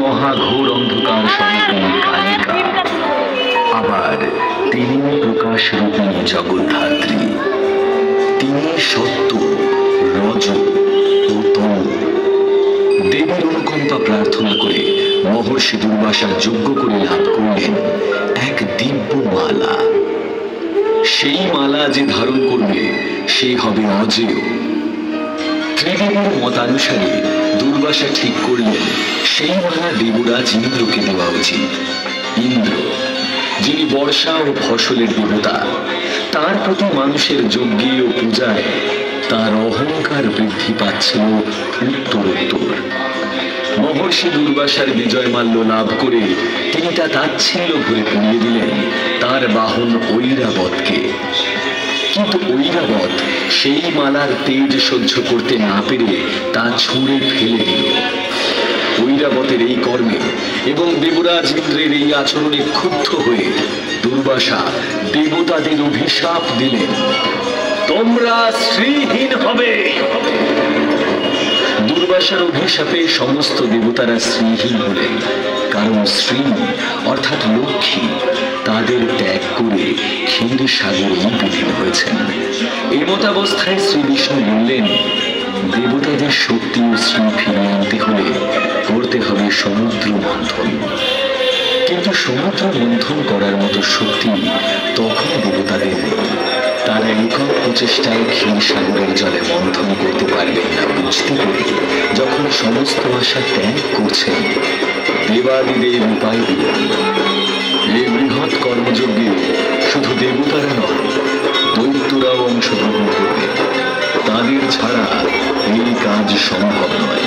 মহাঘোর অন্ধকার সম্পূর্ণ কালিকা, আবার তিনি প্রকাশ রূপিণী জগদ্ধাত্রী। তিনি সত্য, রজ ও তম। দেবীর অনুকম্পা প্রার্থনা করে মহর্ষি দুর্বাসা যজ্ঞ করে লাভ করলেন এক দিব্য মালা। সেই মালা যে ধারণ করবে সে হবে অজেয়। ত্রিদেবীর মতানুসারে দুর্বাসা ঠিক করলেন সেই মালা দেবরাজ ইন্দ্রকে দেওয়া উচিত। ইন্দ্র, যিনি বর্ষা ও ফসলের দেবতা, তার প্রতি মানুষের যজ্ঞে ও পূজায় তার অহংকার বৃদ্ধি পাচ্ছিল উত্তরোত্তর। মহর্ষি দুর্বাসার বিজয় মাল্য লাভ করে তিনি তা তাচ্ছিল্য ভরে পুড়িয়ে দিলেন তার বাহন ঐরাবতকে। কিন্তু ঐরাবত সেই মালার তেজ সহ্য করতে না পেরে তা ছুঁড়ে ফেলে দিল। ঐরাবতের এই কর্মে এবং দেবরাজ ইন্দ্রের এই আচরণে ক্ষুব্ধ হয়ে দুর্বাসা দেবতাদের অভিশাপ দিলেন, তোমরা শ্রীহীন হবে। দুর্বাসার অভিশাপে সমস্ত দেবতারা শ্রীহীন হলেন, কারণ শ্রী অর্থাৎ লক্ষ্মী তাদের ত্যাগ করে ক্ষীর সাগরে বিলীন হয়েছেন। এই মতাবস্থায় শ্রী বিষ্ণু বললেন, দেবতাদের শক্তি ও শ্রী ফিরিয়ে আনতে হলে করতে হবে সমুদ্র মন্থন। কিন্তু সমুদ্র মন্থন করার মতো শক্তি তখন দেবতাদের নেই। তারা একক প্রচেষ্টায় ক্ষীর সাগরের জলে মন্থন করতে পারবেন না বুঝতে পেরে যখন সমস্ত আশা ত্যাগ করছেন, দেবাদিদেব উপায় দিলেন, এই বৃহৎ কর্মযজ্ঞে শুধু দেবতারা নয়, দৈত্যরাও অংশগ্রহণ করবে। তাদের ছাড়া এই কাজ সম্ভব নয়।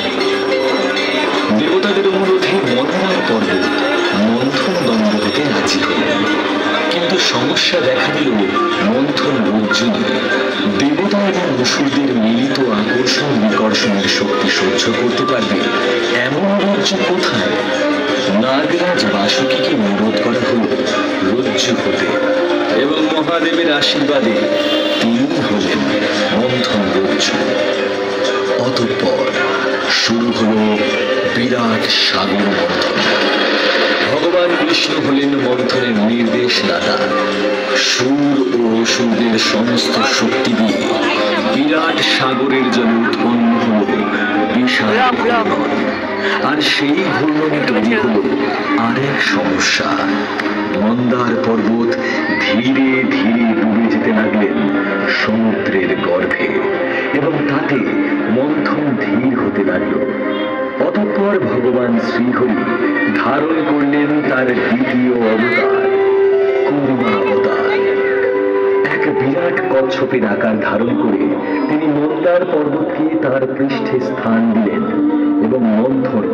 দেবতাদের অনুরোধে মন্থন পর্বত মন্থন দণ্ড হতে রাজি হলেন। কিন্তু সমস্যা দেখা দিল মন্থন রজ্জুনি। দেবতা এবং অসুরদের মিলিত আকর্ষণ বিকর্ষণের শক্তি সহ্য করতে পারবে এমন রজ্জু কোথায়? নাগরাজ বাসুকীকে অনুরোধ করা হল রজ্জু হতে, এবং মহাদেবের আশীর্বাদে তিনি হলেন মন্থন রজ্জু। অতঃপর শুরু হল বিরাট সাগর মন্থন। ভগবান বিষ্ণু হলেন মন্থনের নির্দেশদাতা। সুর ও অসুরদের সমস্ত শক্তি দিয়ে বিরাট সাগরের জলে উৎপন্ন হল বিশাল ঘূর্ণন। আর সেই ঘূর্ণনে তৈরি হল আরেক সমস্যা। মন্দার পর্বত ধীরে ধীরে ডুবে যেতে লাগলেন সমুদ্রের গর্ভে, এবং তাতে মন্থন ধীর হতে লাগল। অতঃপর ভগবান শ্রীহরি ধারণ করলেন তার দ্বিতীয় অবতার, কুর্মাবতার। এক বিরাট কচ্ছপের আকার ধারণ করে তিনি মন্দার পর্বতকে তার পৃষ্ঠে স্থান দিলেন, এবং মন্থন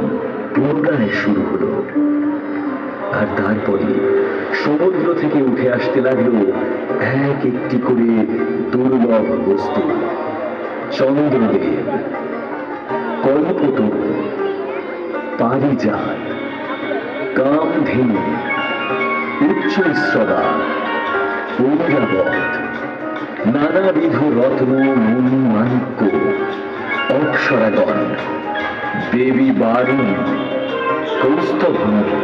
পুনরায় শুরু হল। আর তারপরে সমুদ্র থেকে উঠে আসতে লাগলো এক একটি করে দুর্লভ বস্তু। চন্দ্রদেব, কল্পতরু, পারিজাত, কামধেনু, উচ্চৈঃস্রবা, ঐরাবত, নানাবিধ রত্ন, মণি, মাণিক্য, অপ্সরাগণ, দেবী বারুণী, কৌস্তভঙ্গী,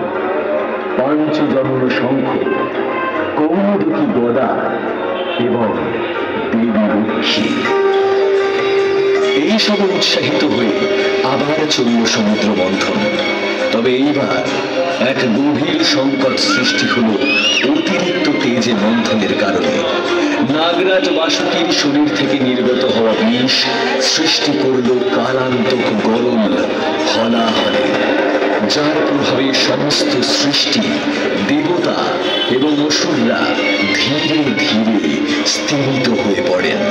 পাঞ্চজন্য শঙ্খ, কৌমুদকী গদা এবং দেবী লক্ষ্মী। এই সব উৎসাহিত হয়ে আবার চলল সমুদ্র মন্থন। তবে এইবার এক গভীর সংকট সৃষ্টি হল অতিরিক্ত তেজে মন্থনের কারণে। নাগরাজ বাসুকীর শরীর থেকে নির্গত হওয়া বিষ সৃষ্টি করল কালান্তক গরল হলাহলে, যার প্রভাবে সমস্ত সৃষ্টি, দেবতা এবং অসুররা ধীরে ধীরে স্থিমিত হয়ে পড়েন।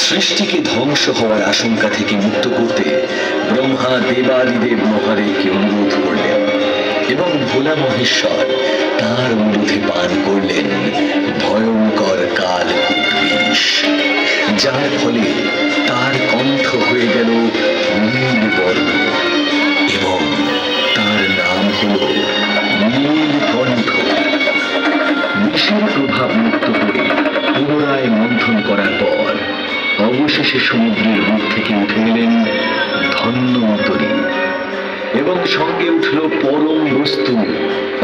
সৃষ্টিকে ধ্বংস হওয়ার আশঙ্কা থেকে মুক্ত করতে ব্রহ্মা দেবাদিদেব মহাদেবকে অনুরোধ করলেন এবং ভোলা মহেশ্বর তার অনুরোধে পান করলেন ভয়ঙ্কর কালকূট বিষ, যার ফলে তার কণ্ঠ হয়ে গেল নীলবর্ণ এবং তার নাম হল নীলকণ্ঠ। বিষের প্রভাব মুক্ত করে পুনরায় মন্থন করার পর অবশেষে সমুদ্রের বুক থেকে উঠে এলেন ধন্বন্তরী এবং সঙ্গে উঠল পরম বস্তু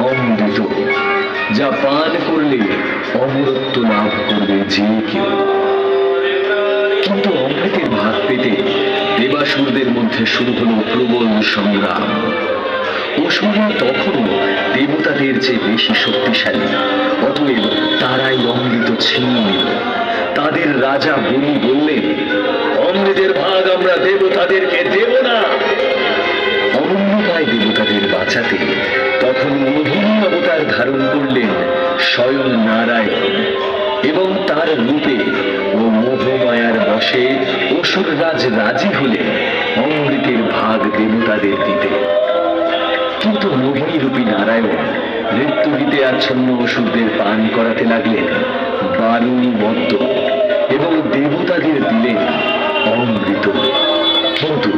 অমৃত, যা পান করলে অমরত্ব লাভ করবে যে কেউ। কিন্তু অমৃতের ভাগ পেতে দেবাসুরদের মধ্যে শুরু হলো প্রবল সংগ্রাম। অসুররা তখনও দেবতাদের চেয়ে বেশি শক্তিশালী, অতএব তারাই অমৃত ছিনিয়ে নিল। তাদের রাজা বলি বললেন, অমৃতের ভাগ আমরা দেবতাদেরকে দেব না। অমৃতায় দেবতাদের বাঁচাতে তখন মোহিনী অবতার ধারণ করলেন স্বয়ং নারায়ণ এবং তার রূপে ও মোহমায়ার বশে অসুররাজ রাজি হলেন অমৃতের ভাগ দেবতাদের দিতে। কিন্তু মোহিনী রূপী নারায়ণ মৃত্যুভীতে আচ্ছন্ন অসুরদের পান করাতে লাগলেন বারুণী মদ্য এবং দেবতাদের দিলেন অমৃত। কিন্তু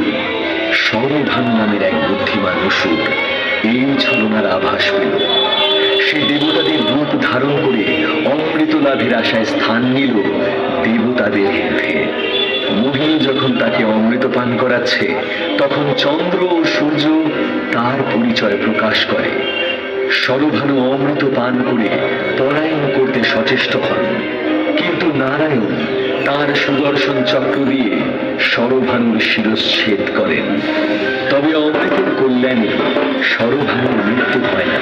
সরভানু নামের এক বুদ্ধিমান অসুর এই ছলনার আভাস পেল। সে দেবতাদের রূপ ধারণ করে অমৃত লাভের আশায় স্থান নিল দেবতাদের মধ্যে। মোহিনী যখন তাকে অমৃত পান করাচ্ছে, তখন চন্দ্র ও সূর্য তার পরিচয় প্রকাশ করে। সরভানু অমৃত পান করে পলায়ন করতে সচেষ্ট হন, কিন্তু নারায়ণ তার সুদর্শন চক্র দিয়ে সরভানুর শিরচ্ছেদ করেন। তবে অমৃতের কল্যাণে সরভানুর মৃত্যু হয় না,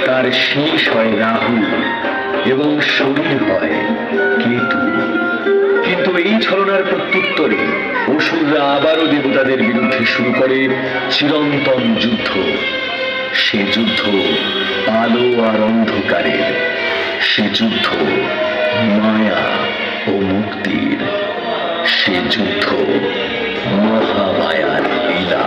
তার শীষ হয় রাহু এবং শরীর হয় কেতু। কিন্তু এই ছলনার প্রত্যুত্তরে অসুররা আবারও দেবতাদের বিরুদ্ধে শুরু করে চিরন্তন যুদ্ধ। সে যুদ্ধ আলো আর অন্ধকারের, সে যুদ্ধ মায়া ও মুক্তির, সে যুদ্ধ মহামায়ার লীলা।